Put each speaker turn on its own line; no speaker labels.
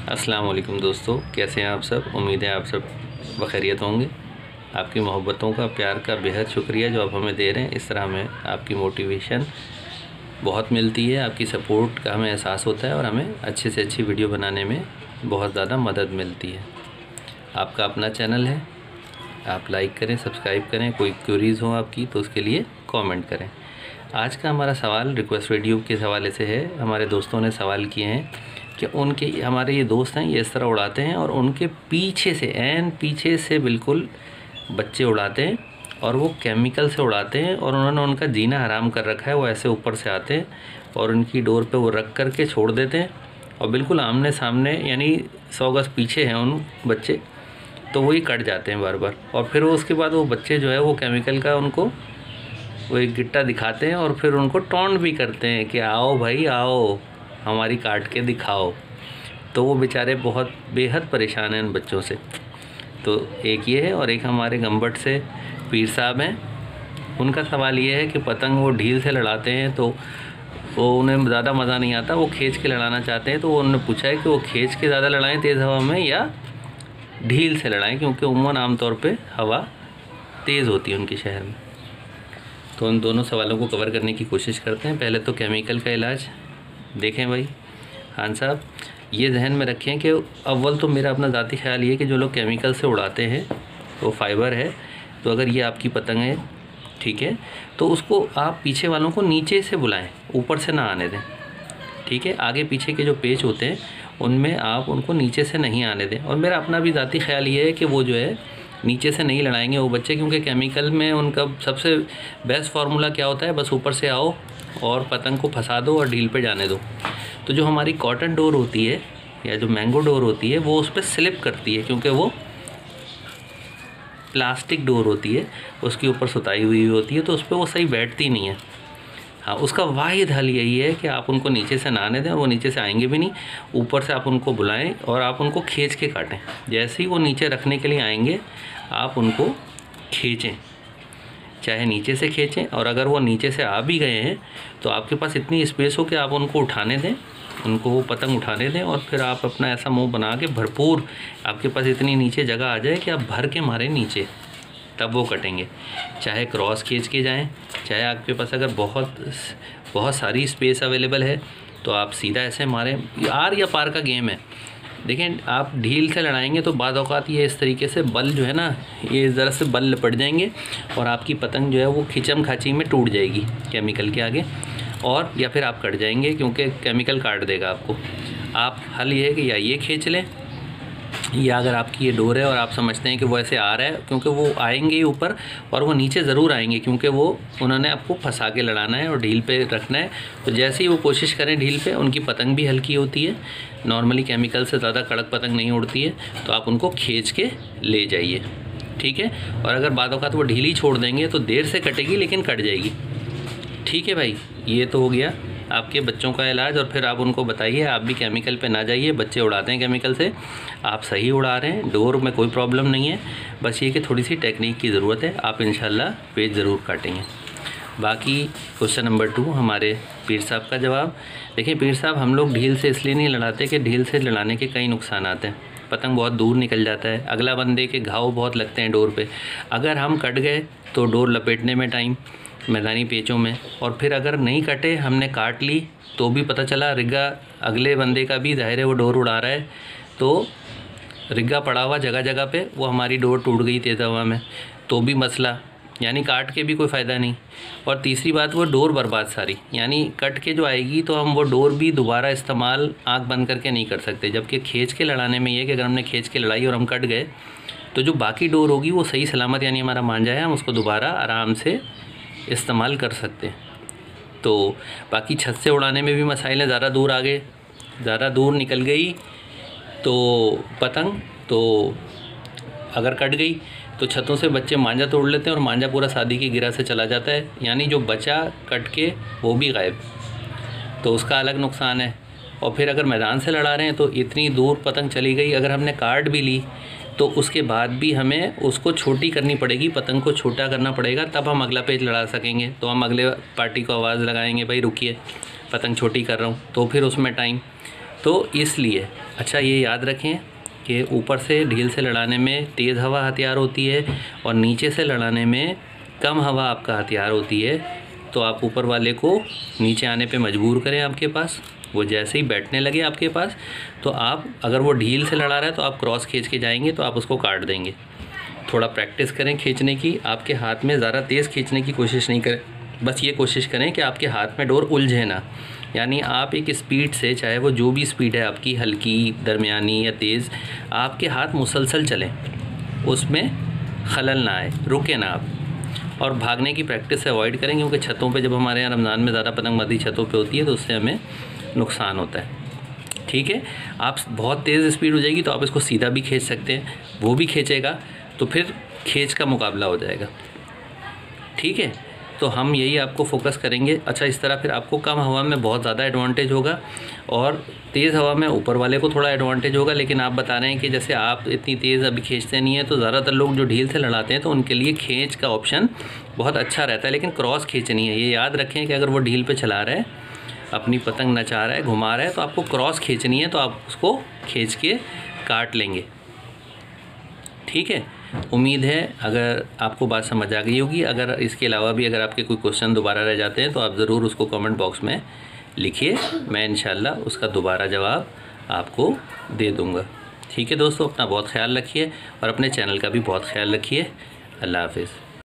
अस्सलाम वालेकुम दोस्तों, कैसे हैं आप सब। उम्मीद है आप सब बखैरियत होंगे। आपकी मोहब्बतों का, प्यार का बेहद शुक्रिया जो आप हमें दे रहे हैं। इस तरह हमें आपकी मोटिवेशन बहुत मिलती है, आपकी सपोर्ट का हमें एहसास होता है और हमें अच्छे से अच्छी वीडियो बनाने में बहुत ज़्यादा मदद मिलती है। आपका अपना चैनल है, आप लाइक करें, सब्सक्राइब करें। कोई क्वेरीज़ हो आपकी तो उसके लिए कमेंट करें। आज का हमारा सवाल रिक्वेस्ट वीडियो के हवाले से है। हमारे दोस्तों ने सवाल किए हैं कि उनके हमारे ये दोस्त हैं, ये इस तरह उड़ाते हैं और उनके पीछे से, एन पीछे से बिल्कुल बच्चे उड़ाते हैं और वो केमिकल से उड़ाते हैं और उन्होंने उनका जीना हराम कर रखा है। वो ऐसे ऊपर से आते हैं और उनकी डोर पे वो रख कर के छोड़ देते हैं और बिल्कुल आमने सामने, यानी 100 गज पीछे हैं उन बच्चे, तो वही कट जाते हैं बार बार। और फिर वो उसके बाद वो बच्चे जो है वो केमिकल का उनको वो एक गिट्टा दिखाते हैं और फिर उनको टॉन्ट भी करते हैं कि आओ भाई आओ, हमारी काट के दिखाओ। तो वो बेचारे बहुत बेहद परेशान हैं उन बच्चों से। तो एक ये है और एक हमारे गंबट से पीर साहब हैं। उनका सवाल ये है कि पतंग वो ढील से लड़ाते हैं तो वो उन्हें ज़्यादा मज़ा नहीं आता, वो खींच के लड़ाना चाहते हैं। तो उन्होंने पूछा है कि वो खींच के ज़्यादा लड़ाएँ तेज़ हवा में या ढील से लड़ाएँ, क्योंकि उम्मन आमतौर पर हवा तेज़ होती है उनके शहर में। तो उन दोनों सवालों को कवर करने की कोशिश करते हैं। पहले तो केमिकल का इलाज देखें भाई खान साहब, ये जहन में रखें कि अव्वल तो मेरा अपना ज़ाती ख्याल ये है कि जो लोग केमिकल से उड़ाते हैं वो फाइबर है। तो अगर ये आपकी पतंग है, ठीक है, तो उसको आप पीछे वालों को नीचे से बुलाएं, ऊपर से ना आने दें, ठीक है। आगे पीछे के जो पेच होते हैं उनमें आप उनको नीचे से नहीं आने दें। और मेरा अपना भी ज़ाती ख्याल ये है कि वो जो है नीचे से नहीं लड़ाएंगे वो बच्चे, क्योंकि केमिकल में उनका सबसे बेस्ट फार्मूला क्या होता है, बस ऊपर से आओ और पतंग को फंसा दो और ढील पे जाने दो। तो जो हमारी कॉटन डोर होती है या जो मैंगो डोर होती है वो उस पर स्लिप करती है, क्योंकि वो प्लास्टिक डोर होती है, उसके ऊपर सुताई हुई होती है, तो उस पर वो सही बैठती नहीं है। हाँ, उसका वाहिद हल यही है कि आप उनको नीचे से ना आने दें और वो नीचे से आएंगे भी नहीं। ऊपर से आप उनको बुलाएं और आप उनको खींच के काटें। जैसे ही वो नीचे रखने के लिए आएंगे आप उनको खींचें, चाहे नीचे से खींचें। और अगर वो नीचे से आ भी गए हैं तो आपके पास इतनी स्पेस हो कि आप उनको उठाने दें, उनको वो पतंग उठाने दें और फिर आप अपना ऐसा मुंह बना के भरपूर, आपके पास इतनी नीचे जगह आ जाए कि आप भर के मारें नीचे, तब वो कटेंगे। चाहे क्रॉस खींच के जाएं, चाहे आपके पास अगर बहुत सारी स्पेस अवेलेबल है तो आप सीधा ऐसे मारें। आर या पार का गेम है। देखें, आप ढील से लड़ाएंगे तो बाद औक़ात ये इस तरीके से बल जो है ना, ये ज़रा से बल लपट जाएंगे और आपकी पतंग जो है वो खिंचम खाची में टूट जाएगी केमिकल के आगे, और या फिर आप कट जाएंगे क्योंकि केमिकल काट देगा आपको। आप हल ये है कि या ये खींच लें, या अगर आपकी ये डोर है और आप समझते हैं कि वो ऐसे आ रहा है, क्योंकि वो आएंगे ही ऊपर और वो नीचे ज़रूर आएंगे, क्योंकि वो उन्होंने आपको फंसा के लड़ाना है और ढील पे रखना है। तो जैसे ही वो कोशिश करें ढील पे, उनकी पतंग भी हल्की होती है, नॉर्मली केमिकल से ज़्यादा कड़क पतंग नहीं उड़ती है, तो आप उनको खींच के ले जाइए, ठीक है। और अगर बाद औक़ात वो ढीली छोड़ देंगे तो देर से कटेगी लेकिन कट जाएगी, ठीक है भाई। ये तो हो गया आपके बच्चों का इलाज। और फिर आप उनको बताइए आप भी केमिकल पे ना जाइए। बच्चे उड़ाते हैं केमिकल से, आप सही उड़ा रहे हैं, डोर में कोई प्रॉब्लम नहीं है, बस ये कि थोड़ी सी टेक्निक की ज़रूरत है। आप इंशाल्लाह पेज ज़रूर काटेंगे। बाकी क्वेश्चन नंबर 2 हमारे पीर साहब का जवाब। देखिए पीर साहब, हम लोग ढील से इसलिए नहीं लड़ाते कि ढील से लड़ाने के कई नुकसान आते हैं। पतंग बहुत दूर निकल जाता है, अगला बंदे के घाव बहुत लगते हैं डोर पे। अगर हम कट गए तो डोर लपेटने में टाइम, मैदानी पेचों में, और फिर अगर नहीं कटे, हमने काट ली तो भी पता चला रिग्गा अगले बंदे का भी, ज़ाहिर है वो डोर उड़ा रहा है, तो रिग्गा पड़ा हुआ जगह जगह पे, वो हमारी डोर टूट गई तेज़ हवा में, तो भी मसला, यानी काट के भी कोई फ़ायदा नहीं। और तीसरी बात, वो डोर बर्बाद सारी, यानी कट के जो आएगी तो हम वो डोर भी दोबारा इस्तेमाल आँख बंद करके नहीं कर सकते। जबकि खींच के लड़ाने में ये कि अगर हमने खींच के लड़ाई और हम कट गए तो जो बाकी डोर होगी वो सही सलामत, यानी हमारा मांझा है, हम उसको दोबारा आराम से इस्तेमाल कर सकते हैं। तो बाकी छत से उड़ाने में भी मसाइल हैं। ज़्यादा दूर आगे, ज़्यादा दूर निकल गई तो पतंग, तो अगर कट गई तो छतों से बच्चे मांझा तोड़ लेते हैं और मांझा पूरा शादी की गिरा से चला जाता है, यानी जो बचा कट के वो भी गायब, तो उसका अलग नुकसान है। और फिर अगर मैदान से लड़ा रहे हैं तो इतनी दूर पतंग चली गई, अगर हमने काट भी ली तो उसके बाद भी हमें उसको छोटी करनी पड़ेगी, पतंग को छोटा करना पड़ेगा, तब हम अगला पेज लड़ा सकेंगे। तो हम अगले पार्टी को आवाज़ लगाएंगे, भाई रुकिए पतंग छोटी कर रहा हूँ, तो फिर उसमें टाइम। तो इसलिए अच्छा ये याद रखें कि ऊपर से ढील से लड़ाने में तेज़ हवा हथियार होती है और नीचे से लड़ाने में कम हवा आपका हथियार होती है। तो आप ऊपर वाले को नीचे आने पे मजबूर करें आपके पास। वो जैसे ही बैठने लगे आपके पास तो आप, अगर वो ढील से लड़ा रहा है तो आप क्रॉस खींच के जाएंगे तो आप उसको काट देंगे। थोड़ा प्रैक्टिस करें खींचने की। आपके हाथ में ज़्यादा तेज़ खींचने की कोशिश नहीं करें, बस ये कोशिश करें कि आपके हाथ में डोर उलझे ना। यानी आप एक स्पीड से, चाहे वो जो भी स्पीड है आपकी, हल्की, दरमियानी या तेज़, आपके हाथ मुसलसल चलें, उसमें खलल ना आए, रुके ना आप। और भागने की प्रैक्टिस से अवॉइड करें, क्योंकि छतों पे, जब हमारे यहाँ रमज़ान में ज़्यादा पतंगबाजी छतों पे होती है तो उससे हमें नुकसान होता है। ठीक है, आप बहुत तेज़ स्पीड हो जाएगी तो आप इसको सीधा भी खींच सकते हैं, वो भी खींचेगा तो फिर खींच का मुकाबला हो जाएगा। ठीक है, तो हम यही आपको फोकस करेंगे। अच्छा, इस तरह फिर आपको कम हवा में बहुत ज़्यादा एडवांटेज होगा और तेज़ हवा में ऊपर वाले को थोड़ा एडवांटेज होगा। लेकिन आप बता रहे हैं कि जैसे आप इतनी तेज़ अभी खींचते नहीं हैं, तो ज़्यादातर लोग जो ढील से लड़ाते हैं तो उनके लिए खींच का ऑप्शन बहुत अच्छा रहता है, लेकिन क्रॉस खींचनी है। ये याद रखें कि अगर वो ढील पर चला रहा है, अपनी पतंग नचा रहा है, घुमा रहा है, तो आपको क्रॉस खींचनी है, तो आप उसको खींच के काट लेंगे। ठीक है, उम्मीद है अगर आपको बात समझ आ गई होगी। अगर इसके अलावा भी अगर आपके कोई क्वेश्चन दोबारा रह जाते हैं तो आप ज़रूर उसको कमेंट बॉक्स में लिखिए, मैं इंशाल्लाह उसका दोबारा जवाब आपको दे दूँगा। ठीक है दोस्तों, अपना बहुत ख्याल रखिए और अपने चैनल का भी बहुत ख्याल रखिए। अल्लाह हाफिज़।